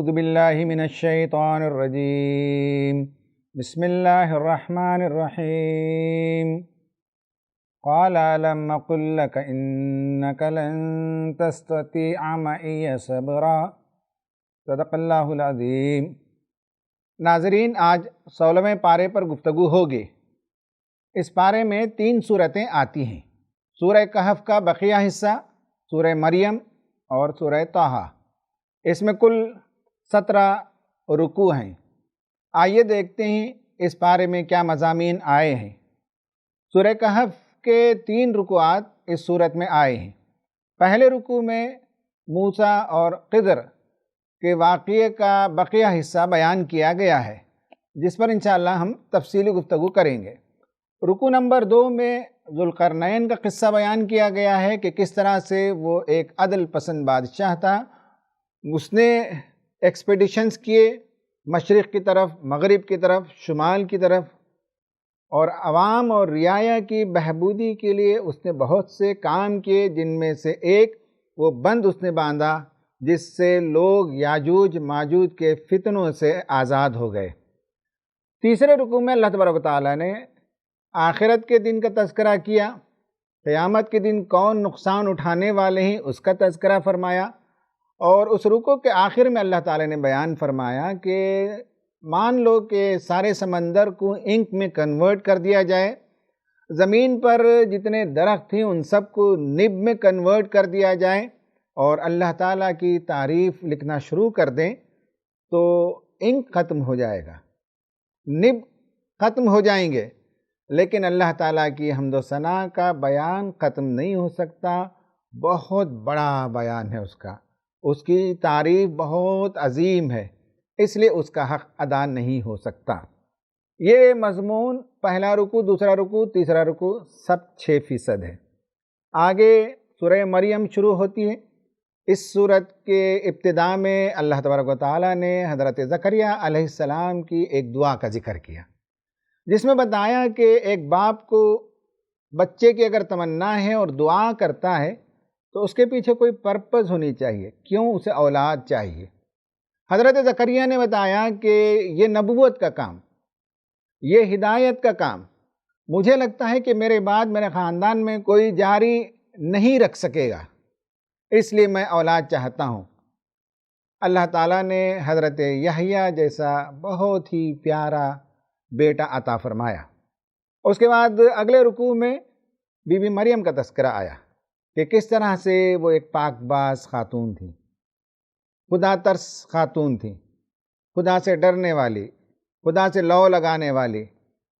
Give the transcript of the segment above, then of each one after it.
اعوذ باللہ من الشیطان الرجیم بسم اللہ الرحمن الرحیم قال الم قل لک انک لن تستطیع معی صبرا صدق اللہ العظیم۔ ناظرین، آج 16ویں پارے پر گفتگو ہوگی۔ اس پارے میں 3 صورتیں آتی ہیں: سورہ کہف کا بقیہ حصہ، سورہ مریم اور سورہ طٰہٰ۔ اس میں کل 17 رکوع ہیں۔ آئیے دیکھتے ہیں اس پارے میں کیا مضامین آئے ہیں۔ سورہ کہف کے 3 رکوعات اس صورت میں آئے ہیں۔ پہلے رکوع میں موسیٰ اور خضر کے واقعے کا بقیہ حصہ بیان کیا گیا ہے، جس پر انشاءاللہ ہم تفصیلی گفتگو کریں گے۔ رکوع نمبر 2 میں ذوالقرنین کا قصہ بیان کیا گیا ہے کہ کس طرح سے وہ ایک عدل پسند بادشاہ تھا۔ اس نے ایکسپیڈیشنز کیے مشرق کی طرف، مغرب کی طرف، شمال کی طرف، اور عوام اور رعایا کی بہبودی کے لیے اس نے بہت سے کام کیے، جن میں سے ایک وہ بند اس نے باندھا جس سے لوگ یاجوج ماجوج کے فتنوں سے آزاد ہو گئے۔ تیسرے رکوع میں اللہ تبارک و تعالیٰ نے آخرت کے دن کا تذکرہ کیا، قیامت کے دن کون نقصان اٹھانے والے ہیں اس کا تذکرہ فرمایا، اور اس رکوع کے آخر میں اللہ تعالیٰ نے بیان فرمایا کہ مان لو کہ سارے سمندر کو انک میں کنورٹ کر دیا جائے، زمین پر جتنے درخت ہیں ان سب کو نب میں کنورٹ کر دیا جائے، اور اللہ تعالیٰ کی تعریف لکھنا شروع کر دیں تو انک ختم ہو جائے گا، نب ختم ہو جائیں گے، لیکن اللہ تعالیٰ کی حمد و ثنا کا بیان ختم نہیں ہو سکتا۔ بہت بڑا بیان ہے اس کی تعریف بہت عظیم ہے، اس لیے اس کا حق ادا نہیں ہو سکتا۔ یہ مضمون پہلا رکوع، دوسرا رکوع، تیسرا رکوع سب 6% ہے۔ آگے سورہ مریم شروع ہوتی ہے۔ اس صورت کے ابتداء میں اللہ تبارک و تعالیٰ نے حضرت زکریا علیہ السلام کی ایک دعا کا ذکر کیا، جس میں بتایا کہ ایک باپ کو بچے کی اگر تمنا ہے اور دعا کرتا ہے تو اس کے پیچھے کوئی پرپز ہونی چاہیے، کیوں اسے اولاد چاہیے۔ حضرت زکریا نے بتایا کہ یہ نبوت کا کام، یہ ہدایت کا کام مجھے لگتا ہے کہ میرے بعد میرے خاندان میں کوئی جاری نہیں رکھ سکے گا، اس لیے میں اولاد چاہتا ہوں۔ اللہ تعالیٰ نے حضرت یحییٰ جیسا بہت ہی پیارا بیٹا عطا فرمایا۔ اس کے بعد اگلے رکوع میں بی بی مریم کا تذکرہ آیا کہ کس طرح سے وہ ایک پاک باز خاتون تھی، خدا ترس خاتون تھی، خدا سے ڈرنے والی، خدا سے لو لگانے والی،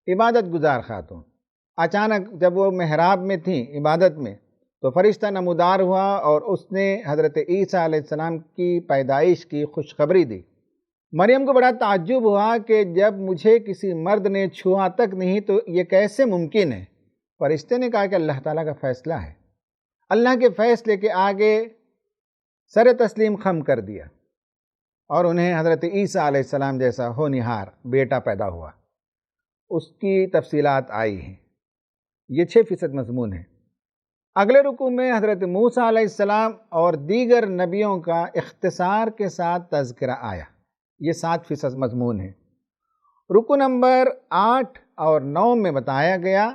عبادت گزار خاتون۔ اچانک جب وہ محراب میں تھیں عبادت میں تو فرشتہ نمودار ہوا اور اس نے حضرت عیسیٰ علیہ السلام کی پیدائش کی خوشخبری دی۔ مریم کو بڑا تعجب ہوا کہ جب مجھے کسی مرد نے چھوا تک نہیں تو یہ کیسے ممکن ہے؟ فرشتے نے کہا کہ اللہ تعالیٰ کا فیصلہ ہے۔ اللہ کے فیصلے کے آگے سر تسلیم خم کر دیا، اور انہیں حضرت عیسیٰ علیہ السلام جیسا ہونہار بیٹا پیدا ہوا۔ اس کی تفصیلات آئی ہیں۔ یہ 6% مضمون ہے۔ اگلے رکوع میں حضرت موسیٰ علیہ السلام اور دیگر نبیوں کا اختصار کے ساتھ تذکرہ آیا۔ یہ 7% مضمون ہے۔ رکوع نمبر 8 اور 9 میں بتایا گیا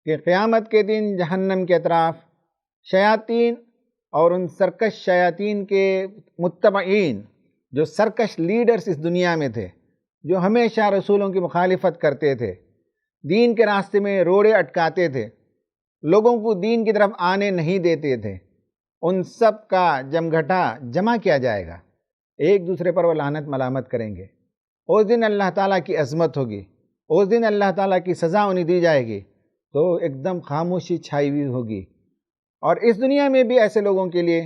کہ قیامت کے دن جہنم کے اطراف شیاطین اور ان سرکش شیاطین کے متبعین، جو سرکش لیڈرز اس دنیا میں تھے، جو ہمیشہ رسولوں کی مخالفت کرتے تھے، دین کے راستے میں روڑے اٹکاتے تھے، لوگوں کو دین کی طرف آنے نہیں دیتے تھے، ان سب کا جمگھٹا جمع کیا جائے گا۔ ایک دوسرے پر وہ لعنت ملامت کریں گے۔ اس دن اللہ تعالیٰ کی عظمت ہوگی، اس دن اللہ تعالیٰ کی سزا انہیں دی جائے گی، تو ایک دم خاموشی چھائی ہوئی ہوگی۔ اور اس دنیا میں بھی ایسے لوگوں کے لیے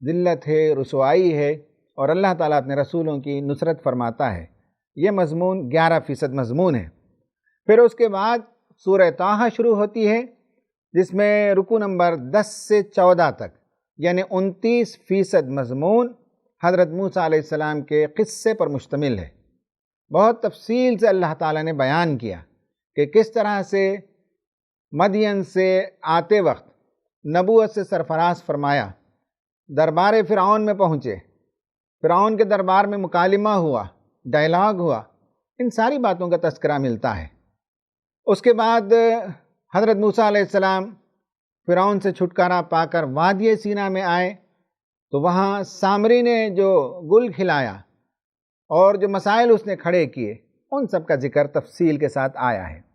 ذلت ہے، رسوائی ہے، اور اللہ تعالیٰ اپنے رسولوں کی نصرت فرماتا ہے۔ یہ مضمون 11% مضمون ہے۔ پھر اس کے بعد سورہ طٰہٰ شروع ہوتی ہے، جس میں رکوع نمبر 10 سے 14 تک یعنی 29% مضمون حضرت موسیٰ علیہ السلام کے قصے پر مشتمل ہے۔ بہت تفصیل سے اللہ تعالیٰ نے بیان کیا کہ کس طرح سے مدین سے آتے وقت نبوت سے سرفراز فرمایا، دربار فرعون میں پہنچے، فرعون کے دربار میں مکالمہ ہوا، ڈائلاگ ہوا، ان ساری باتوں کا تذکرہ ملتا ہے۔ اس کے بعد حضرت موسیٰ علیہ السلام فرعون سے چھٹکارا پا کر وادی سینا میں آئے تو وہاں سامری نے جو گل کھلایا اور جو مسائل اس نے کھڑے کیے، ان سب کا ذکر تفصیل کے ساتھ آیا ہے۔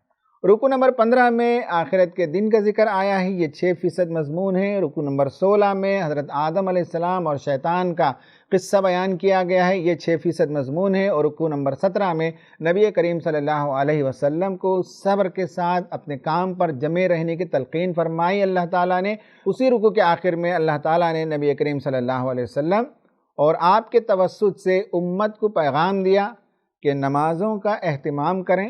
رکو نمبر 15 میں آخرت کے دن کا ذکر آیا ہے، یہ 6% مضمون ہے۔ رکو نمبر 16 میں حضرت آدم علیہ السلام اور شیطان کا قصہ بیان کیا گیا ہے، یہ 6% مضمون ہے۔ اور رکو نمبر 17 میں نبی کریم صلی اللہ علیہ وسلم کو صبر کے ساتھ اپنے کام پر جمے رہنے کی تلقین فرمائی اللہ تعالیٰ نے۔ اسی رکو کے آخر میں اللہ تعالیٰ نے نبی کریم صلی اللہ علیہ وسلم اور آپ کے توسط سے امت کو پیغام دیا کہ نمازوں کا اہتمام کریں،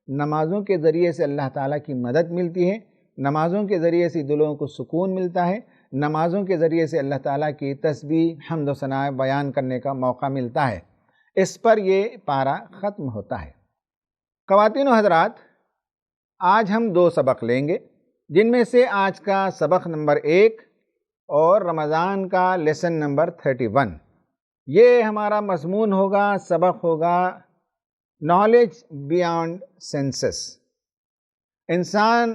نمازوں کے ذریعے سے اللہ تعالیٰ کی مدد ملتی ہے، نمازوں کے ذریعے سے دلوں کو سکون ملتا ہے، نمازوں کے ذریعے سے اللہ تعالیٰ کی تسبیح، حمد و ثنا بیان کرنے کا موقع ملتا ہے۔ اس پر یہ پارہ ختم ہوتا ہے۔ خواتین و حضرات، آج ہم 2 سبق لیں گے، جن میں سے آج کا سبق نمبر 1 اور رمضان کا لیسن نمبر 31۔ یہ ہمارا مضمون ہوگا، سبق ہوگا نالج بیانڈ سینسس۔ انسان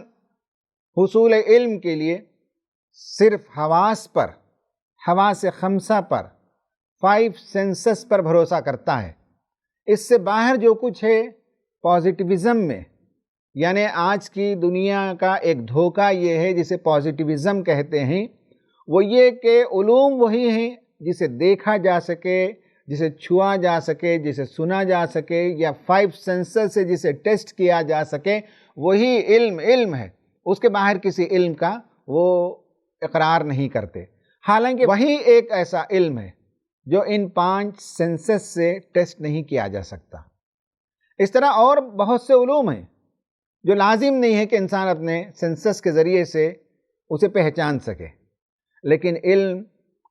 حصول علم کے لیے صرف حواس خمسہ پر، 5 سینسس پر بھروسہ کرتا ہے۔ اس سے باہر جو کچھ ہے پازیٹیوزم میں، یعنی آج کی دنیا کا ایک دھوکہ یہ ہے جسے پازیٹیوزم کہتے ہیں، وہ یہ کہ علوم وہی ہیں جسے دیکھا جا سکے، جسے چھوا جا سکے، جسے سنا جا سکے، یا 5 سینسر سے جسے ٹیسٹ کیا جا سکے، وہی علم ہے۔ اس کے باہر کسی علم کا وہ اقرار نہیں کرتے، حالانکہ وہی ایک ایسا علم ہے جو ان 5 سینسس سے ٹیسٹ نہیں کیا جا سکتا۔ اس طرح اور بہت سے علوم ہیں جو لازم نہیں ہے کہ انسان اپنے سینسس کے ذریعے سے اسے پہچان سکے، لیکن علم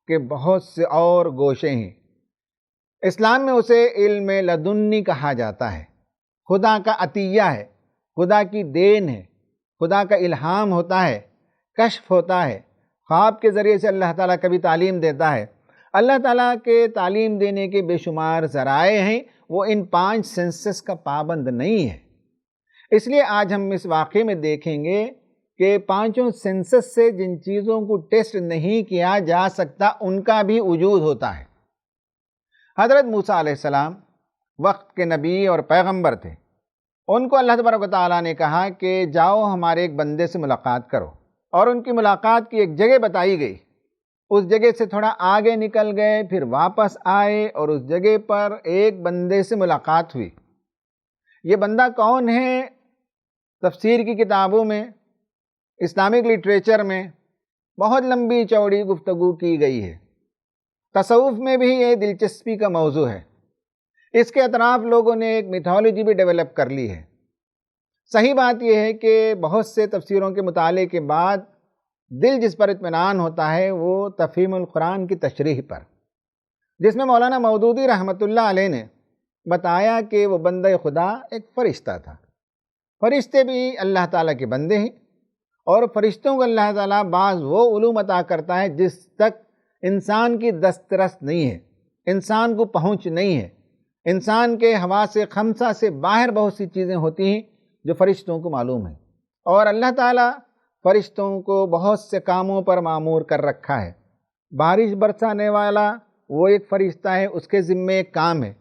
کے بہت سے اور گوشے ہیں۔ اسلام میں اسے علم لدنی کہا جاتا ہے، خدا کا عطیہ ہے، خدا کی دین ہے، خدا کا الہام ہوتا ہے، کشف ہوتا ہے، خواب کے ذریعے سے اللہ تعالیٰ کبھی تعلیم دیتا ہے۔ اللہ تعالیٰ کے تعلیم دینے کے بے شمار ذرائع ہیں، وہ ان 5 سینسس کا پابند نہیں ہے۔ اس لیے آج ہم اس واقعے میں دیکھیں گے کہ 5 سینسس سے جن چیزوں کو ٹیسٹ نہیں کیا جا سکتا ان کا بھی وجود ہوتا ہے۔ حضرت موسیٰ علیہ السلام وقت کے نبی اور پیغمبر تھے۔ ان کو اللہ تبارک و تعالیٰ نے کہا کہ جاؤ ہمارے ایک بندے سے ملاقات کرو، اور ان کی ملاقات کی ایک جگہ بتائی گئی۔ اس جگہ سے تھوڑا آگے نکل گئے، پھر واپس آئے اور اس جگہ پر ایک بندے سے ملاقات ہوئی۔ یہ بندہ کون ہے؟ تفسیر کی کتابوں میں، اسلامک لٹریچر میں بہت لمبی چوڑی گفتگو کی گئی ہے۔ تصوف میں بھی یہ دلچسپی کا موضوع ہے۔ اس کے اطراف لوگوں نے ایک میتھولوجی بھی ڈیولپ کر لی ہے۔ صحیح بات یہ ہے کہ بہت سے تفسیروں کے مطالعے کے بعد دل جس پر اطمینان ہوتا ہے وہ تفہیم القرآن کی تشریح پر، جس میں مولانا مودودی رحمۃ اللہ علیہ نے بتایا کہ وہ بندہ خدا ایک فرشتہ تھا۔ فرشتے بھی اللہ تعالیٰ کے بندے ہیں، اور فرشتوں کو اللہ تعالیٰ بعض وہ علوم عطا کرتا ہے جس تک انسان کی دسترس نہیں ہے، انسان کو پہنچ نہیں ہے۔ انسان کے حواس خمسہ سے باہر بہت سی چیزیں ہوتی ہیں جو فرشتوں کو معلوم ہیں، اور اللہ تعالیٰ فرشتوں کو بہت سے کاموں پر مامور کر رکھا ہے۔ بارش برسانے والا وہ ایک فرشتہ ہے، اس کے ذمے ایک کام ہے۔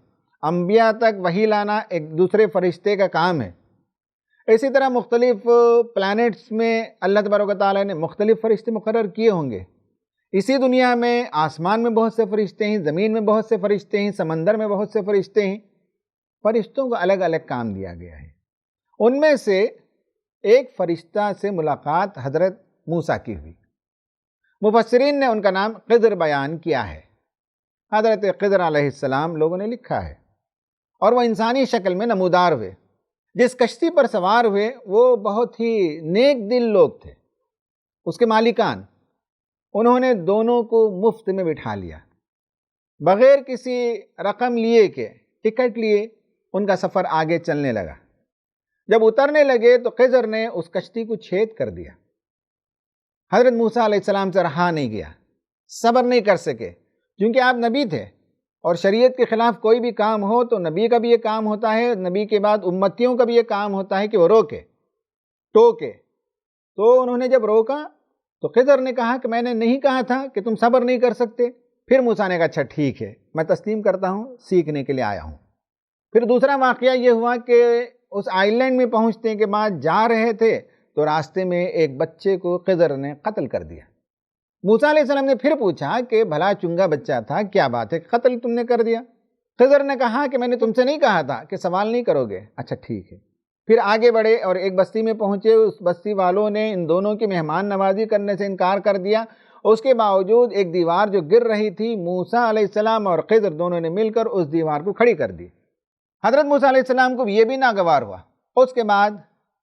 انبیاء تک وحی لانا ایک دوسرے فرشتے کا کام ہے۔ اسی طرح مختلف پلانٹس میں اللہ تبارک و تعالیٰ نے مختلف فرشتے مقرر کیے ہوں گے۔ اسی دنیا میں آسمان میں بہت سے فرشتے ہیں، زمین میں بہت سے فرشتے ہیں، سمندر میں بہت سے فرشتے ہیں۔ فرشتوں کو الگ الگ کام دیا گیا ہے۔ ان میں سے ایک فرشتہ سے ملاقات حضرت موسیٰ کی ہوئی۔ مفسرین نے ان کا نام خضر بیان کیا ہے۔ حضرت خضر علیہ السلام لوگوں نے لکھا ہے، اور وہ انسانی شکل میں نمودار ہوئے۔ جس کشتی پر سوار ہوئے وہ بہت ہی نیک دل لوگ تھے، اس کے مالکان۔ انہوں نے دونوں کو مفت میں بٹھا لیا، بغیر کسی رقم لیے کے، ٹکٹ لیے ان کا سفر آگے چلنے لگا۔ جب اترنے لگے تو خضر نے اس کشتی کو چھید کر دیا۔ حضرت موسیٰ علیہ السلام سے رہا نہیں گیا، صبر نہیں کر سکے، کیونکہ آپ نبی تھے اور شریعت کے خلاف کوئی بھی کام ہو تو نبی کا بھی یہ کام ہوتا ہے، نبی کے بعد امتیوں کا بھی یہ کام ہوتا ہے کہ وہ روکے ٹوکے۔ تو انہوں نے جب روکا تو خضر نے کہا کہ میں نے نہیں کہا تھا کہ تم صبر نہیں کر سکتے؟ پھر موسیٰ نے کہا اچھا ٹھیک ہے، میں تسلیم کرتا ہوں، سیکھنے کے لیے آیا ہوں۔ پھر دوسرا واقعہ یہ ہوا کہ اس آئی لینڈ میں پہنچنے کے بعد جا رہے تھے تو راستے میں ایک بچے کو خضر نے قتل کر دیا۔ موسیٰ علیہ السلام نے پھر پوچھا کہ بھلا چنگا بچہ تھا، کیا بات ہے قتل تم نے کر دیا؟ خضر نے کہا کہ میں نے تم سے نہیں کہا تھا کہ سوال نہیں کرو گے؟ اچھا ٹھیک ہے۔ پھر آگے بڑھے اور ایک بستی میں پہنچے، اس بستی والوں نے ان دونوں کی مہمان نوازی کرنے سے انکار کر دیا۔ اس کے باوجود ایک دیوار جو گر رہی تھی، موسیٰ علیہ السلام اور خضر دونوں نے مل کر اس دیوار کو کھڑی کر دی۔ حضرت موسیٰ علیہ السلام کو یہ بھی ناگوار ہوا۔ اس کے بعد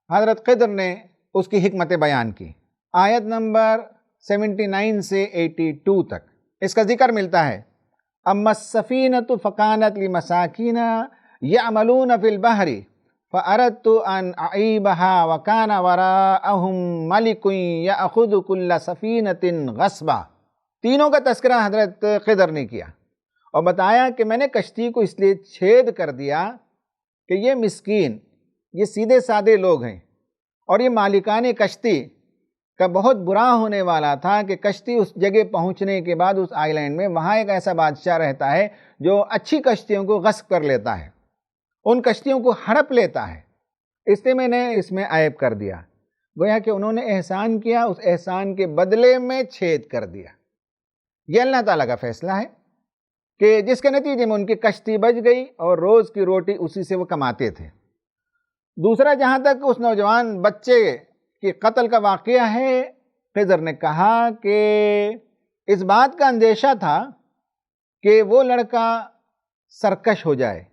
حضرت خضر نے اس کی حکمت بیان کی۔ آیت نمبر 79 سے 82 تک اس کا ذکر ملتا ہے۔ اما السفینۃ فکانت لمساکین یعملون فی البحر فاردت ان اعیبها وکان وراءہم ملک یأخذ کل سفینۃ غصبا۔ تینوں کا تذکرہ حضرت خضر نے کیا اور بتایا کہ میں نے کشتی کو اس لیے چھید کر دیا کہ یہ مسکین، یہ سیدھے سادے لوگ ہیں، اور یہ مالکان کشتی کا بہت برا ہونے والا تھا کہ کشتی اس جگہ پہنچنے کے بعد اس آئی لینڈ میں وہاں ایک ایسا بادشاہ رہتا ہے جو اچھی کشتیوں کو غصب کر لیتا ہے، ان کشتیوں کو ہڑپ لیتا ہے، اس لیے میں نے اس میں عیب کر دیا۔ گویا کہ انہوں نے احسان کیا، اس احسان کے بدلے میں چھید کر دیا۔ یہ اللہ تعالیٰ کا فیصلہ ہے کہ جس کے نتیجے میں ان کی کشتی بچ گئی اور روز کی روٹی اسی سے وہ کماتے تھے۔ دوسرا، جہاں تک اس نوجوان بچے کے قتل کا واقعہ ہے، خضر نے کہا کہ اس بات کا اندیشہ تھا کہ وہ لڑکا سرکش ہو جائے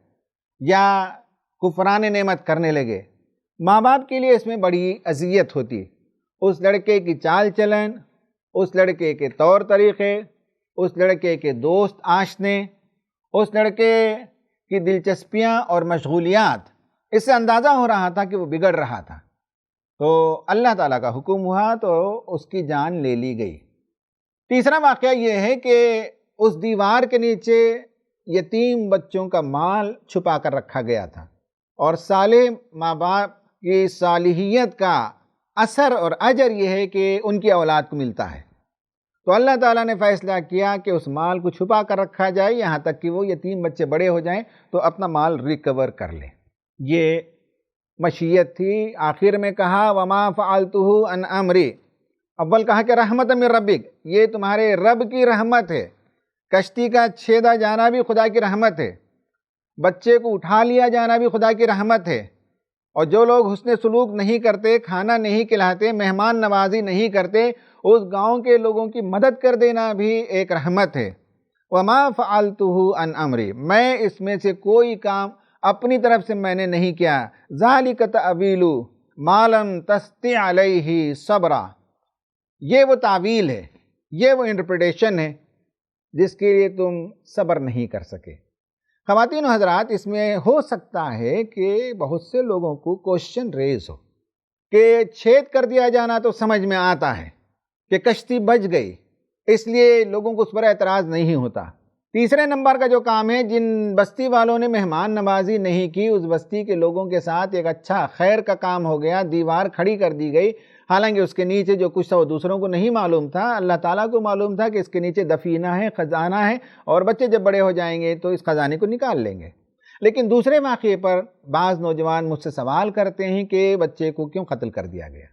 یا کفران نعمت کرنے لگے۔ ماں باپ کے لیے اس میں بڑی اذیت ہوتی، اس لڑکے کی چال چلن، اس لڑکے کے طور طریقے، اس لڑکے کے دوست آشنے، اس لڑکے کی دلچسپیاں اور مشغولیات، اس سے اندازہ ہو رہا تھا کہ وہ بگڑ رہا تھا۔ تو اللہ تعالیٰ کا حکم ہوا تو اس کی جان لے لی گئی۔ تیسرا واقعہ یہ ہے کہ اس دیوار کے نیچے یتیم بچوں کا مال چھپا کر رکھا گیا تھا، اور صالح ماں باپ کی صالحیت کا اثر اور اجر یہ ہے کہ ان کی اولاد کو ملتا ہے۔ تو اللہ تعالیٰ نے فیصلہ کیا کہ اس مال کو چھپا کر رکھا جائے یہاں تک کہ وہ یتیم بچے بڑے ہو جائیں تو اپنا مال ریکور کر لیں۔ یہ مشیت تھی۔ آخر میں کہا وما فعلتہ عن امری، اول کہا کہ رحمت من ربک، یہ تمہارے رب کی رحمت ہے، کشتی کا چھیدا جانا بھی خدا کی رحمت ہے، بچے کو اٹھا لیا جانا بھی خدا کی رحمت ہے، اور جو لوگ حسن سلوک نہیں کرتے، کھانا نہیں کھلاتے، مہمان نوازی نہیں کرتے، اس گاؤں کے لوگوں کی مدد کر دینا بھی ایک رحمت ہے۔ وما فعلتہ عن امری، میں اس میں سے کوئی کام اپنی طرف سے میں نے نہیں کیا۔ ذالک تأویل ما لم تستطع علیہ صبرا، یہ وہ تعویل ہے، یہ وہ انٹرپریٹیشن ہے جس کے لیے تم صبر نہیں کر سکے۔ خواتین و حضرات، اس میں ہو سکتا ہے کہ بہت سے لوگوں کو کوشچن ریز ہو کہ چھید کر دیا جانا تو سمجھ میں آتا ہے کہ کشتی بچ گئی، اس لیے لوگوں کو اس پر اعتراض نہیں ہوتا۔ تیسرے نمبر کا جو کام ہے، جن بستی والوں نے مہمان نوازی نہیں کی، اس بستی کے لوگوں کے ساتھ ایک اچھا خیر کا کام ہو گیا، دیوار کھڑی کر دی گئی، حالانکہ اس کے نیچے جو کچھ تھا وہ دوسروں کو نہیں معلوم تھا، اللہ تعالیٰ کو معلوم تھا کہ اس کے نیچے دفینہ ہے، خزانہ ہے، اور بچے جب بڑے ہو جائیں گے تو اس خزانے کو نکال لیں گے۔ لیکن دوسرے واقعے پر بعض نوجوان مجھ سے سوال کرتے ہیں کہ بچے کو کیوں قتل کر دیا گیا؟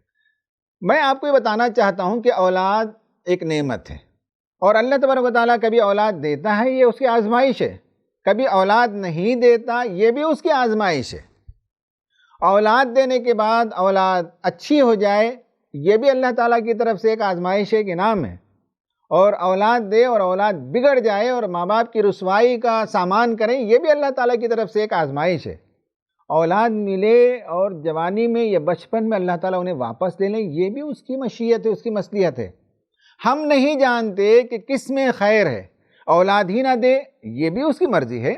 میں آپ کو یہ بتانا چاہتا ہوں کہ اولاد ایک نعمت ہے، اور اللہ تبارک و تعالیٰ کبھی اولاد دیتا ہے، یہ اس کی آزمائش ہے، کبھی اولاد نہیں دیتا، یہ بھی اس کی آزمائش ہے۔ اولاد دینے کے بعد اولاد اچھی ہو جائے، یہ بھی اللہ تعالیٰ کی طرف سے ایک آزمائش ہے، ایک انعام ہے، اور اولاد دے اور اولاد بگڑ جائے اور ماں باپ کی رسوائی کا سامان کریں، یہ بھی اللہ تعالیٰ کی طرف سے ایک آزمائش ہے۔ اولاد ملے اور جوانی میں یا بچپن میں اللہ تعالیٰ انہیں واپس لے لیں، یہ بھی اس کی مشیت ہے، اس کی مصلحت ہے۔ ہم نہیں جانتے کہ کس میں خیر ہے، اولاد ہی نہ دے یہ بھی اس کی مرضی ہے،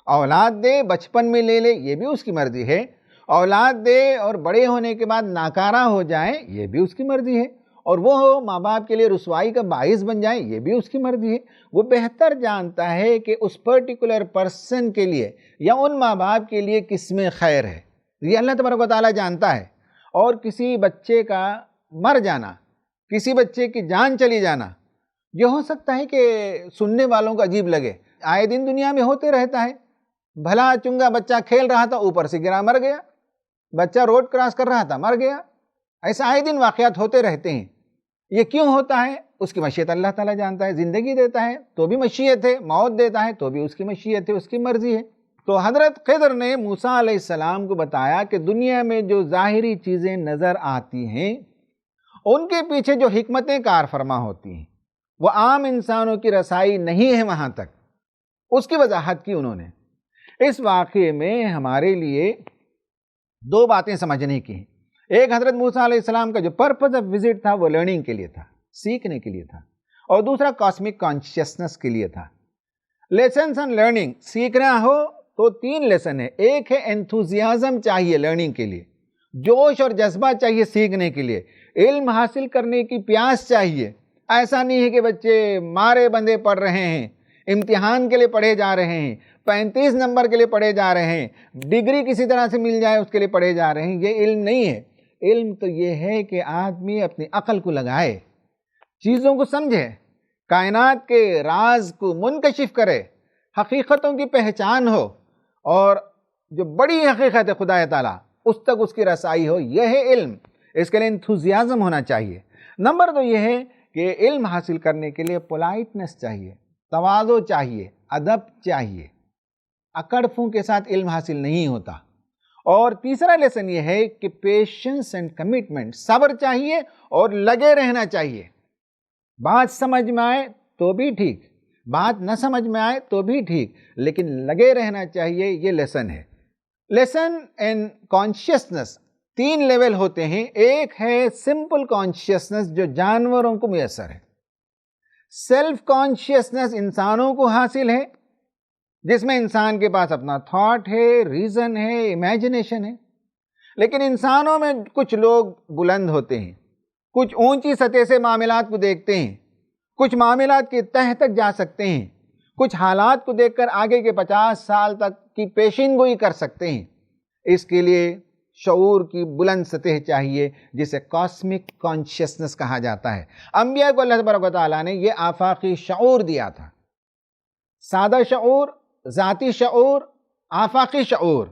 اولاد دے بچپن میں لے لے یہ بھی اس کی مرضی ہے، اولاد دے اور بڑے ہونے کے بعد ناکارہ ہو جائیں یہ بھی اس کی مرضی ہے، اور وہ ماں باپ کے لیے رسوائی کا باعث بن جائیں، یہ بھی اس کی مرضی ہے۔ وہ بہتر جانتا ہے کہ اس پرٹیکولر پرسن کے لیے یا ان ماں باپ کے لیے کس میں خیر ہے، یہ اللہ تبارک و تعالیٰ جانتا ہے۔ اور کسی بچے کا مر جانا، کسی بچے کی جان چلی جانا، یہ ہو سکتا ہے کہ سننے والوں کو عجیب لگے، آئے دن دنیا میں ہوتے رہتا ہے۔ بھلا چنگا بچہ کھیل رہا تھا، اوپر سے گرا مر گیا، بچہ روڈ کراس کر رہا تھا مر گیا، ایسا آئے دن واقعات ہوتے رہتے ہیں۔ یہ کیوں ہوتا ہے؟ اس کی مشیت اللہ تعالیٰ جانتا ہے۔ زندگی دیتا ہے تو بھی مشیت ہے، موت دیتا ہے تو بھی اس کی مشیت ہے، اس کی مرضی ہے۔ تو حضرت خضر نے موسیٰ علیہ السلام کو بتایا کہ دنیا میں جو ظاہری چیزیں نظر آتی ہیں ان کے پیچھے جو حکمتیں کار فرما ہوتی ہیں وہ عام انسانوں کی رسائی نہیں ہے وہاں تک، اس کی وضاحت کی انہوں نے۔ اس واقعے میں ہمارے لیے دو باتیں سمجھنے کی ہیں۔ ایک، حضرت موسیٰ علیہ السلام کا جو پرپز آف وزٹ تھا وہ لرننگ کے لیے تھا، سیکھنے کے لیے تھا، اور دوسرا کاسمک کانشیسنس کے لیے تھا۔ لیسنس اینڈ لرننگ، سیکھنا ہو تو 3 لیسن ہے۔ ایک ہے انتھوزیازم چاہیے لرننگ کے لیے، جوش اور جذبہ چاہیے سیکھنے کے لیے، علم حاصل کرنے کی پیاس چاہیے۔ ایسا نہیں ہے کہ بچے مارے بندے پڑھ رہے ہیں، امتحان کے لیے پڑھے جا رہے ہیں، 35 نمبر کے لیے پڑھے جا رہے ہیں، ڈگری کسی طرح سے مل جائے اس کے لیے پڑھے جا رہے ہیں۔ یہ علم نہیں ہے۔ علم تو یہ ہے کہ آدمی اپنی عقل کو لگائے، چیزوں کو سمجھے، کائنات کے راز کو منکشف کرے، حقیقتوں کی پہچان ہو، اور جو بڑی حقیقت ہے خدا تعالیٰ اس تک اس کی رسائی ہو، یہ ہے علم۔ اس کے لیے انتھوزیازم ہونا چاہیے۔ نمبر 2 یہ ہے کہ علم حاصل کرنے کے لیے پولائٹنس چاہیے، تواضع چاہیے، ادب چاہیے۔ اکڑ پھوں کے ساتھ علم حاصل نہیں ہوتا۔ اور تیسرا لیسن یہ ہے کہ پیشنس اینڈ کمٹمنٹ، صبر چاہیے اور لگے رہنا چاہیے۔ بات سمجھ میں آئے تو بھی ٹھیک، بات نہ سمجھ میں آئے تو بھی ٹھیک، لیکن لگے رہنا چاہیے، یہ لیسن ہے۔ لیسن اینڈ کانشیسنس 3 لیول ہوتے ہیں۔ ایک ہے سمپل کانشیسنس جو جانوروں کو میسر ہے، سیلف کانشیسنس انسانوں کو حاصل ہے، جس میں انسان کے پاس اپنا تھاٹ ہے، ریزن ہے، امیجنیشن ہے۔ لیکن انسانوں میں کچھ لوگ بلند ہوتے ہیں، کچھ اونچی سطح سے معاملات کو دیکھتے ہیں، کچھ معاملات کے تہ تک جا سکتے ہیں، کچھ حالات کو دیکھ کر آگے کے 50 سال تک کی پیشین گوئی کر سکتے ہیں۔ اس کے لیے شعور کی بلند سطح چاہیے، جسے کاسمک کانشیسنس کہا جاتا ہے۔ انبیاء کو اللہ تبارک و تعالیٰ نے یہ آفاقی شعور دیا تھا، سادہ شعور، ذاتی شعور، آفاقی شعور،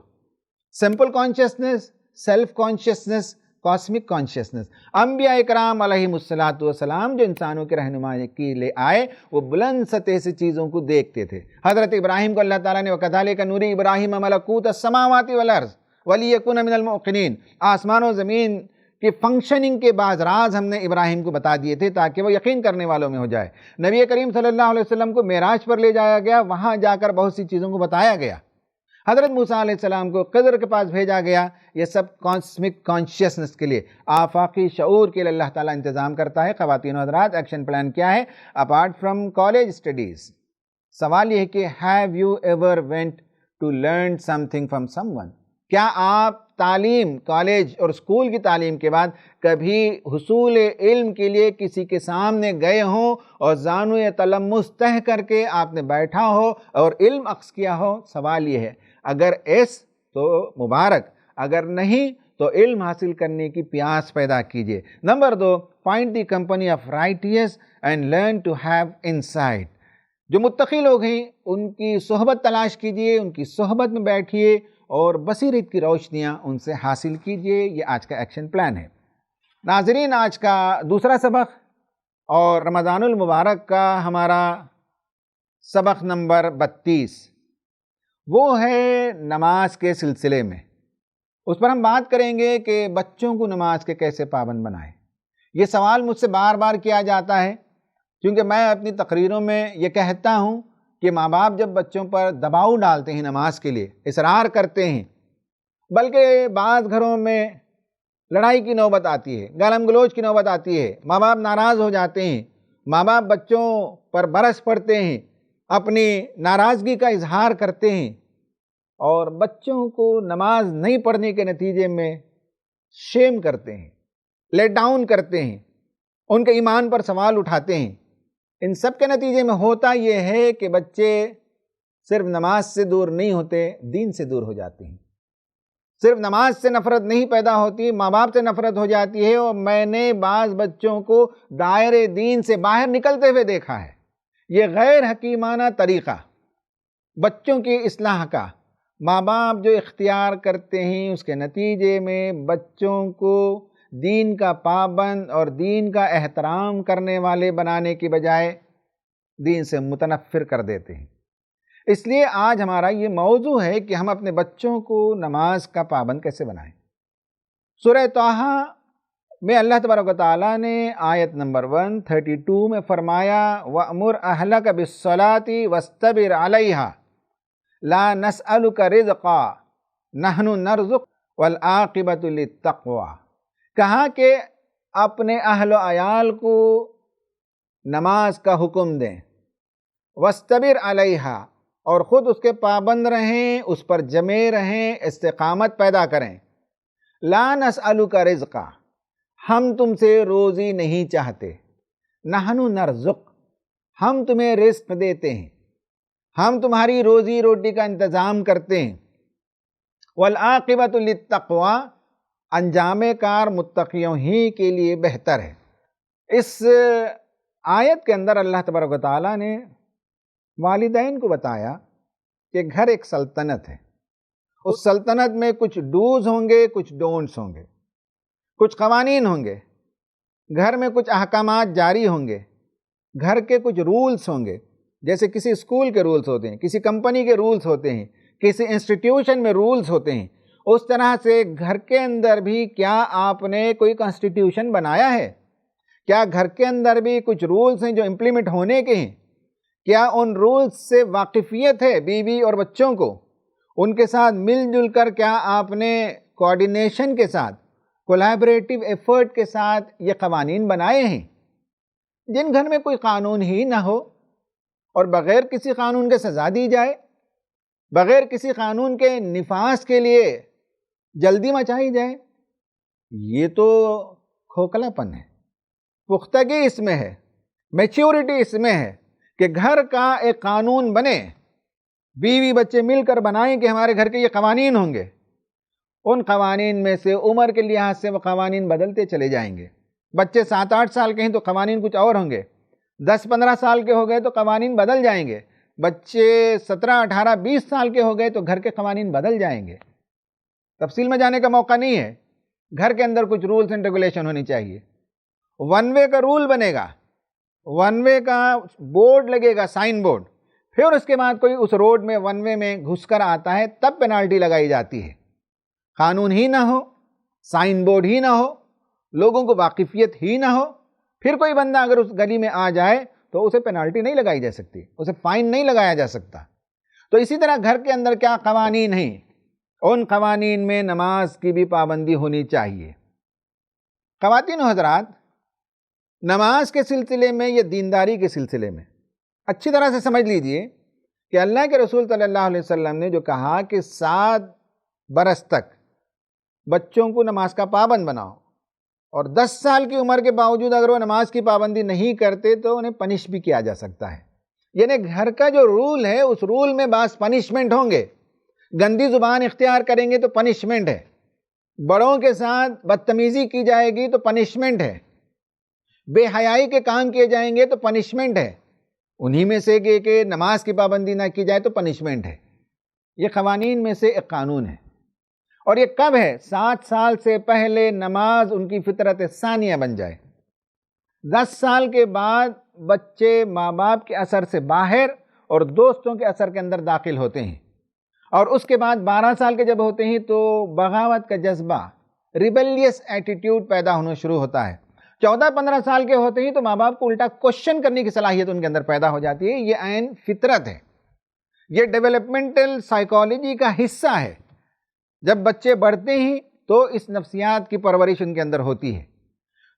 simple consciousness, self consciousness, cosmic consciousness. انبیاء اکرام علیہم السلام جو انسانوں کے رہنمائی کے لیے آئے، وہ بلند سطح سے چیزوں کو دیکھتے تھے۔ حضرت ابراہیم کو اللہ تعالیٰ نے وَكَذَلِكَ نُرِي إِبْرَاهِيمَ مَلَكُوتَ السَّمَاوَاتِ وَالْأَرْضِ وَلِيَكُونَ مِنَ الْمُوقِنِينَ۔ آسمان و زمین کی فنکشننگ کے بعض راز ہم نے ابراہیم کو بتا دیے تھے تاکہ وہ یقین کرنے والوں میں ہو جائے۔ نبی کریم صلی اللہ علیہ وسلم کو معراج پر لے جایا گیا، وہاں جا کر بہت سی چیزوں کو بتایا گیا۔ حضرت موسیٰ علیہ السلام کو خضر کے پاس بھیجا گیا، یہ سب کاسمک کانشیسنس کے لیے، آفاقی شعور کے لیے اللہ تعالیٰ انتظام کرتا ہے۔ خواتین و حضرات، ایکشن پلان کیا ہے اپارٹ فرام کالج اسٹڈیز؟ سوال یہ ہے کہ have you ever went to learn something from someone? کیا آپ تعلیم، کالج اور اسکول کی تعلیم کے بعد کبھی حصول علم کے لیے کسی کے سامنے گئے ہوں اور زانو تلمس تہ کر کے آپ نے بیٹھا ہو اور علم اخذ کیا ہو؟ سوال یہ ہے، اگر ایس تو مبارک، اگر نہیں تو علم حاصل کرنے کی پیاس پیدا کیجئے۔ Number 2، find the company of righteous and learn to have insight. جو متقی لوگ ہیں ان کی صحبت تلاش کیجئے، ان کی صحبت میں بیٹھیے اور بصیرت کی روشنیاں ان سے حاصل کیجئے۔ یہ آج کا ایکشن پلان ہے۔ ناظرین، آج کا دوسرا سبق اور رمضان المبارک کا ہمارا سبق نمبر 32 وہ ہے نماز کے سلسلے میں۔ اس پر ہم بات کریں گے کہ بچوں کو نماز کے کیسے پابند بنائیں۔ یہ سوال مجھ سے بار بار کیا جاتا ہے، کیونکہ میں اپنی تقریروں میں یہ کہتا ہوں کہ ماں باپ جب بچوں پر دباؤ ڈالتے ہیں نماز کے لیے، اصرار کرتے ہیں، بلکہ بعض گھروں میں لڑائی کی نوبت آتی ہے، گالم گلوچ کی نوبت آتی ہے، ماں باپ ناراض ہو جاتے ہیں، ماں باپ بچوں پر برس پڑتے ہیں، اپنی ناراضگی کا اظہار کرتے ہیں، اور بچوں کو نماز نہیں پڑھنے کے نتیجے میں شیم کرتے ہیں، لیٹ ڈاؤن کرتے ہیں، ان کے ایمان پر سوال اٹھاتے ہیں۔ ان سب کے نتیجے میں ہوتا یہ ہے کہ بچے صرف نماز سے دور نہیں ہوتے، دین سے دور ہو جاتے ہیں۔ صرف نماز سے نفرت نہیں پیدا ہوتی، ماں باپ سے نفرت ہو جاتی ہے، اور میں نے بعض بچوں کو دائرے دین سے باہر نکلتے ہوئے دیکھا ہے۔ یہ غیر حکیمانہ طریقہ بچوں کی اصلاح کا ماں باپ جو اختیار کرتے ہیں، اس کے نتیجے میں بچوں کو دین کا پابند اور دین کا احترام کرنے والے بنانے کی بجائے دین سے متنفر کر دیتے ہیں۔ اس لیے آج ہمارا یہ موضوع ہے کہ ہم اپنے بچوں کو نماز کا پابند کیسے بنائیں۔ سورہ طٰہٰ میں اللہ تبارک و تعالیٰ نے آیت نمبر 132 میں فرمایا وَأْمُرْ أَهْلَكَ بِالصَّلَاةِ وَاسْتَبِرْ عَلَيْهَا لَا نَسْأَلُكَ رِزْقًا نَحْنُ نَرْزُقُكَ وَالْعَاقِبَةُ لِلتَّقْوَىٰ۔ کہا کہ اپنے اہل و عیال کو نماز کا حکم دیں، وَاسْتَبِرْ عَلَيْهَا، اور خود اس کے پابند رہیں، اس پر جمے رہیں، استقامت پیدا کریں۔ لَا نَسْأَلُكَ رِزْقًا، ہم تم سے روزی نہیں چاہتے، نَحْنُ نَرْزُقُ، ہم تمہیں رزق دیتے ہیں، ہم تمہاری روزی روٹی کا انتظام کرتے ہیں۔ وَالْعَاقِبَةُ لِلتَّقْوَىٰ، انجام کار متقیوں ہی کے لیے بہتر ہے۔ اس آیت کے اندر اللہ تبارک و تعالیٰ نے والدین کو بتایا کہ گھر ایک سلطنت ہے، اس سلطنت میں کچھ ڈوز ہوں گے، کچھ ڈونٹس ہوں گے، کچھ قوانین ہوں گے، گھر میں کچھ احکامات جاری ہوں گے، گھر کے کچھ رولز ہوں گے، جیسے کسی اسکول کے رولز ہوتے ہیں، کسی کمپنی کے رولز ہوتے ہیں، کسی انسٹیٹیوشن میں رولز ہوتے ہیں، اس طرح سے گھر کے اندر بھی کیا آپ نے کوئی کانسٹیٹیوشن بنایا ہے؟ کیا گھر کے اندر بھی کچھ رولز ہیں جو امپلیمنٹ ہونے کے ہیں؟ کیا ان رولز سے واقفیت ہے بیوی اور بچوں کو؟ ان کے ساتھ مل جل کر کیا آپ نے کوآرڈینیشن کے ساتھ، کولیبریٹو ایفرٹ کے ساتھ یہ قوانین بنائے ہیں؟ جن گھر میں کوئی قانون ہی نہ ہو اور بغیر کسی قانون کے سزا دی جائے، بغیر کسی قانون کے نفاذ کے لیے جلدی مچائی جائے، یہ تو کھوکھلا پن ہے۔ پختگی اس میں ہے، میچیورٹی اس میں ہے کہ گھر کا ایک قانون بنے، بیوی بچے مل کر بنائیں کہ ہمارے گھر کے یہ قوانین ہوں گے۔ ان قوانین میں سے عمر کے لحاظ سے وہ قوانین بدلتے چلے جائیں گے۔ بچے 7-8 سال کے ہیں تو قوانین کچھ اور ہوں گے، 10-15 سال کے ہو گئے تو قوانین بدل جائیں گے، بچے 17-18-20 سال کے ہو گئے تو گھر کے قوانین بدل جائیں گے۔ تفصیل میں جانے کا موقع نہیں ہے، گھر کے اندر کچھ رولز اینڈ ریگولیشن ہونی چاہیے۔ ون وے کا رول بنے گا، ون وے کا بورڈ لگے گا، سائن بورڈ، پھر اس کے بعد کوئی اس روڈ میں ون وے میں گھس کر آتا ہے تب پینالٹی لگائی جاتی ہے۔ قانون ہی نہ ہو، سائن بورڈ ہی نہ ہو، لوگوں کو واقفیت ہی نہ ہو، پھر کوئی بندہ اگر اس گلی میں آ جائے تو اسے پینالٹی نہیں لگائی جا سکتی، اسے فائن نہیں لگایا جا سکتا۔ تو اسی طرح گھر کے اندر کیا قوانین ہیں، ان قوانین میں نماز کی بھی پابندی ہونی چاہیے۔ خواتین و حضرات، نماز کے سلسلے میں یا دینداری کے سلسلے میں اچھی طرح سے سمجھ لیجئے کہ اللہ کے رسول صلی اللہ علیہ وسلم نے جو کہا کہ 7 برس تک بچوں کو نماز کا پابند بناؤ، اور 10 سال کی عمر کے باوجود اگر وہ نماز کی پابندی نہیں کرتے تو انہیں پنش بھی کیا جا سکتا ہے۔ یعنی گھر کا جو رول ہے اس رول میں بعض پنشمنٹ ہوں گے، گندی زبان اختیار کریں گے تو پنشمنٹ ہے، بڑوں کے ساتھ بدتمیزی کی جائے گی تو پنشمنٹ ہے، بے حیائی کے کام کیے جائیں گے تو پنشمنٹ ہے، انہی میں سے کہ نماز کی پابندی نہ کی جائے تو پنشمنٹ ہے۔ یہ قوانین میں سے ایک قانون ہے، اور یہ کب ہے؟ 7 سال سے پہلے نماز ان کی فطرت ثانیہ بن جائے۔ 10 سال کے بعد بچے ماں باپ کے اثر سے باہر اور دوستوں کے اثر کے اندر داخل ہوتے ہیں، اور اس کے بعد 12 سال کے جب ہوتے ہیں تو بغاوت کا جذبہ، ریبیلیس ایٹیٹیوڈ پیدا ہونا شروع ہوتا ہے۔ 14-15 سال کے ہوتے ہیں تو ماں باپ کو الٹا کوشچن کرنے کی صلاحیت ان کے اندر پیدا ہو جاتی ہے۔ یہ عین فطرت ہے، یہ ڈیولپمنٹل سائیکالوجی کا حصہ ہے۔ جب بچے بڑھتے ہیں تو اس نفسیات کی پرورش ان کے اندر ہوتی ہے۔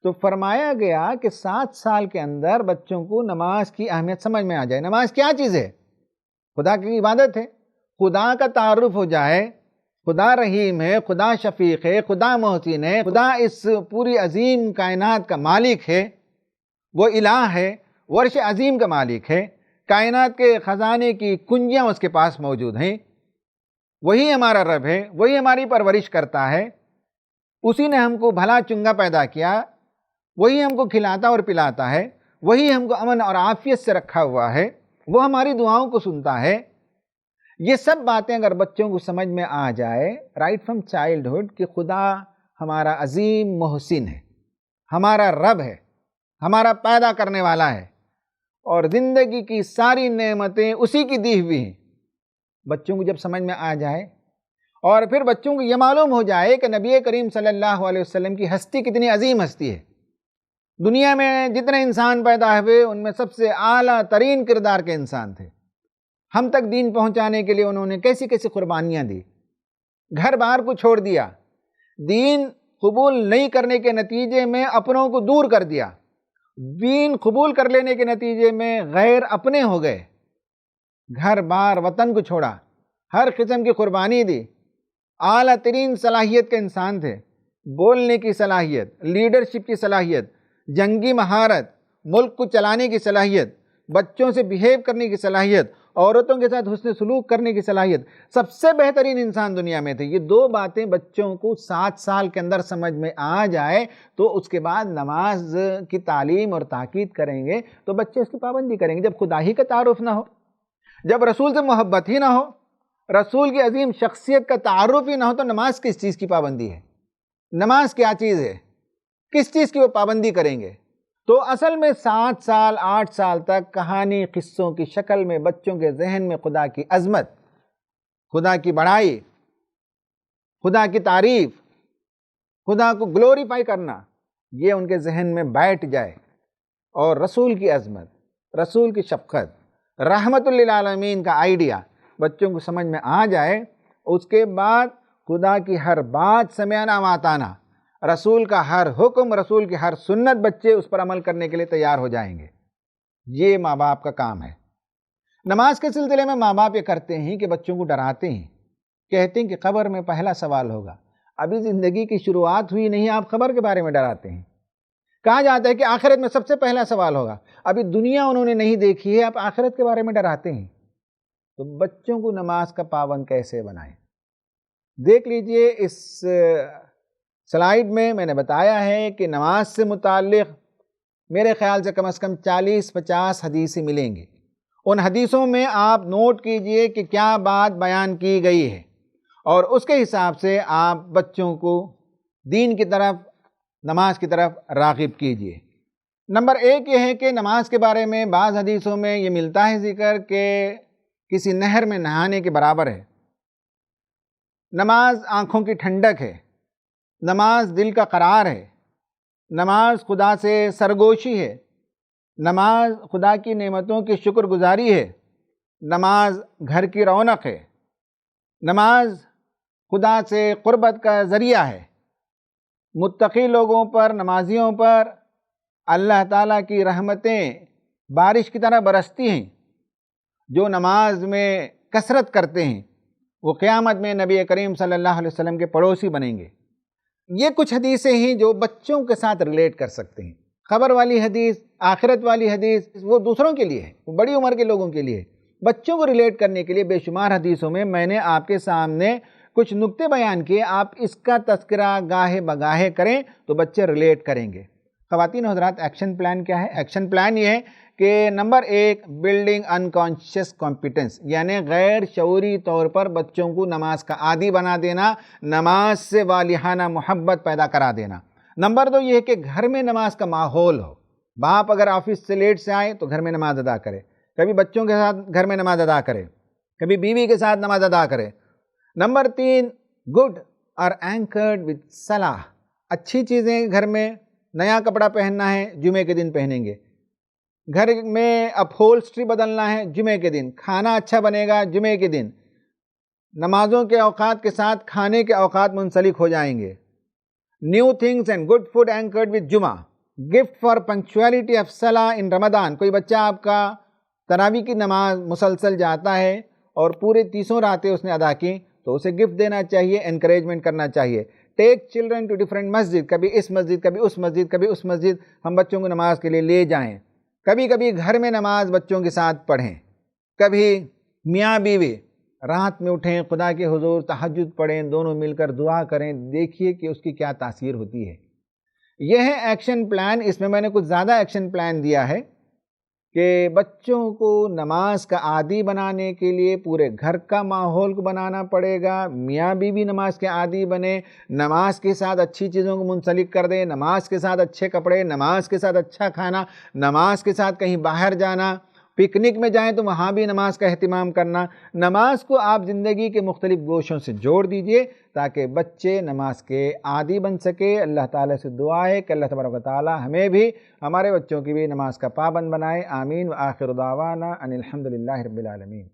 تو فرمایا گیا کہ 7 سال کے اندر بچوں کو نماز کی اہمیت سمجھ میں آ جائے۔ نماز کیا چیز ہے؟ خدا کی عبادت ہے، خدا کا تعارف ہو جائے، خدا رحیم ہے، خدا شفیق ہے، خدا محسن ہے، خدا اس پوری عظیم کائنات کا مالک ہے، وہ الہ ہے، وہ عرش عظیم کا مالک ہے، کائنات کے خزانے کی کنجیاں اس کے پاس موجود ہیں، وہی ہمارا رب ہے، وہی ہماری پرورش کرتا ہے، اسی نے ہم کو بھلا چنگا پیدا کیا، وہی ہم کو کھلاتا اور پلاتا ہے، وہی ہم کو امن اور عافیت سے رکھا ہوا ہے، وہ ہماری دعاؤں کو سنتا ہے۔ یہ سب باتیں اگر بچوں کو سمجھ میں آ جائے رائٹ فرام چائلڈہڈ کہ خدا ہمارا عظیم محسن ہے، ہمارا رب ہے، ہمارا پیدا کرنے والا ہے، اور زندگی کی ساری نعمتیں اسی کی دی ہوئی ہیں، بچوں کو جب سمجھ میں آ جائے اور پھر بچوں کو یہ معلوم ہو جائے کہ نبی کریم صلی اللہ علیہ وسلم کی ہستی کتنی عظیم ہستی ہے، دنیا میں جتنے انسان پیدا ہوئے ان میں سب سے اعلیٰ ترین کردار کے انسان تھے، ہم تک دین پہنچانے کے لیے انہوں نے کیسی کیسی قربانیاں دی، گھر بار کو چھوڑ دیا، دین قبول نہیں کرنے کے نتیجے میں اپنوں کو دور کر دیا، دین قبول کر لینے کے نتیجے میں غیر اپنے ہو گئے، گھر بار وطن کو چھوڑا، ہر قسم کی قربانی دی، اعلیٰ ترین صلاحیت کے انسان تھے، بولنے کی صلاحیت، لیڈرشپ کی صلاحیت، جنگی مہارت، ملک کو چلانے کی صلاحیت، بچوں سے بیہیو کرنے کی صلاحیت، عورتوں کے ساتھ حسن سلوک کرنے کی صلاحیت، سب سے بہترین انسان دنیا میں تھے۔ یہ دو باتیں بچوں کو 7 سال کے اندر سمجھ میں آ جائے تو اس کے بعد نماز کی تعلیم اور تاکید کریں گے تو بچے اس کی پابندی کریں گے۔ جب خدا ہی کا تعارف نہ ہو، جب رسول سے محبت ہی نہ ہو، رسول کی عظیم شخصیت کا تعارف ہی نہ ہو تو نماز کس چیز کی پابندی ہے؟ نماز کیا چیز ہے؟ کس چیز کی وہ پابندی کریں گے؟ تو اصل میں 7 سال 8 سال تک کہانی قصوں کی شکل میں بچوں کے ذہن میں خدا کی عظمت، خدا کی بڑائی، خدا کی تعریف، خدا کو گلوریفائی کرنا، یہ ان کے ذہن میں بیٹھ جائے، اور رسول کی عظمت، رسول کی شفقت، رحمت للعالمین کا آئیڈیا بچوں کو سمجھ میں آ جائے، اس کے بعد خدا کی ہر بات سمعنا واتانا، رسول کا ہر حکم، رسول کی ہر سنت بچے اس پر عمل کرنے کے لیے تیار ہو جائیں گے۔ یہ ماں باپ کا کام ہے۔ نماز کے سلسلے میں ماں باپ یہ کرتے ہیں کہ بچوں کو ڈراتے ہیں، کہتے ہیں کہ قبر میں پہلا سوال ہوگا، ابھی زندگی کی شروعات ہوئی نہیں آپ قبر کے بارے میں ڈراتے ہیں۔ کہا جاتا ہے کہ آخرت میں سب سے پہلا سوال ہوگا، ابھی دنیا انہوں نے نہیں دیکھی ہے، آپ آخرت کے بارے میں ڈراتے ہیں۔ تو بچوں کو نماز کا پابند کیسے بنائیں؟ دیکھ لیجئے اس سلائیڈ میں نے بتایا ہے کہ نماز سے متعلق میرے خیال سے کم از کم 40-50 حدیثیں ملیں گی۔ ان حدیثوں میں آپ نوٹ کیجئے کہ کیا بات بیان کی گئی ہے، اور اس کے حساب سے آپ بچوں کو دین کی طرف، نماز کی طرف راغب کیجئے۔ نمبر 1 یہ ہے کہ نماز کے بارے میں بعض حدیثوں میں یہ ملتا ہے ذکر کہ کسی نہر میں نہانے کے برابر ہے۔ نماز آنکھوں کی ٹھنڈک ہے، نماز دل کا قرار ہے، نماز خدا سے سرگوشی ہے، نماز خدا کی نعمتوں کی شکر گزاری ہے، نماز گھر کی رونق ہے، نماز خدا سے قربت کا ذریعہ ہے۔ متقی لوگوں پر، نمازیوں پر اللہ تعالیٰ کی رحمتیں بارش کی طرح برستی ہیں۔ جو نماز میں کثرت کرتے ہیں وہ قیامت میں نبی کریم صلی اللہ علیہ وسلم کے پڑوسی بنیں گے۔ یہ کچھ حدیثیں ہیں جو بچوں کے ساتھ ریلیٹ کر سکتے ہیں۔ خبر والی حدیث، آخرت والی حدیث وہ دوسروں کے لیے ہے، وہ بڑی عمر کے لوگوں کے لیے ہے۔ بچوں کو ریلیٹ کرنے کے لیے بے شمار حدیثوں میں نے آپ کے سامنے کچھ نکتے بیان کیے، آپ اس کا تذکرہ گاہے بگاہے کریں تو بچے ریلیٹ کریں گے۔ خواتین و حضرات، ایکشن پلان کیا ہے؟ ایکشن پلان یہ ہے کہ نمبر 1 بلڈنگ انکانشیس کمپیٹنس، یعنی غیر شعوری طور پر بچوں کو نماز کا عادی بنا دینا، نماز سے والہانہ محبت پیدا کرا دینا۔ نمبر 2 یہ ہے کہ گھر میں نماز کا ماحول ہو، باپ اگر آفس سے لیٹ سے آئے تو گھر میں نماز ادا کرے، کبھی بچوں کے ساتھ گھر میں نماز ادا کرے، کبھی بیوی کے ساتھ نماز ادا کرے۔ نمبر 3 گڈ اور اینکرڈ وتھ صلاح، اچھی چیزیں گھر میں، نیا کپڑا پہننا ہے جمعے کے دن پہنیں گے، گھر میں اپہولسٹری بدلنا ہے جمعے کے دن، کھانا اچھا بنے گا جمعے کے دن، نمازوں کے اوقات کے ساتھ کھانے کے اوقات منسلک ہو جائیں گے۔ New things and good food anchored with جمعہ، گفٹ فار پنکچویلٹی آف صلاح ان رمضان۔ کوئی بچہ آپ کا تراویح کی نماز مسلسل جاتا ہے اور پورے 30 راتیں اس نے ادا کی تو اسے گفٹ دینا چاہیے، انکریجمنٹ کرنا چاہیے۔ ٹیک چلڈرن ٹو ڈفرینٹ مسجد، کبھی اس مسجد، کبھی اس مسجد، کبھی اس مسجد، ہم بچوں کو نماز کے لیے لے جائیں. کبھی کبھی گھر میں نماز بچوں کے ساتھ پڑھیں. کبھی میاں بیوی رات میں اٹھیں، خدا کے حضور تہجد پڑھیں، دونوں مل کر دعا کریں. دیکھیے کہ اس کی کیا تاثیر ہوتی ہے. یہ ہے ایکشن پلان. اس میں نے کچھ زیادہ ایکشن پلان دیا ہے کہ بچوں کو نماز کا عادی بنانے کے لیے پورے گھر کا ماحول کو بنانا پڑے گا. میاں بیوی نماز کے عادی بنے، نماز کے ساتھ اچھی چیزوں کو منسلک کر دیں، نماز کے ساتھ اچھے کپڑے، نماز کے ساتھ اچھا کھانا، نماز کے ساتھ کہیں باہر جانا، پکنک میں جائیں تو وہاں بھی نماز کا اہتمام کرنا. نماز کو آپ زندگی کے مختلف گوشوں سے جوڑ دیجئے تاکہ بچے نماز کے عادی بن سکے. اللہ تعالیٰ سے دعا ہے کہ اللہ تبارک و تعالیٰ ہمیں بھی ہمارے بچوں کی بھی نماز کا پابند بنائے. آمین. وآخر دعوانا ان الحمد للہ رب العالمین.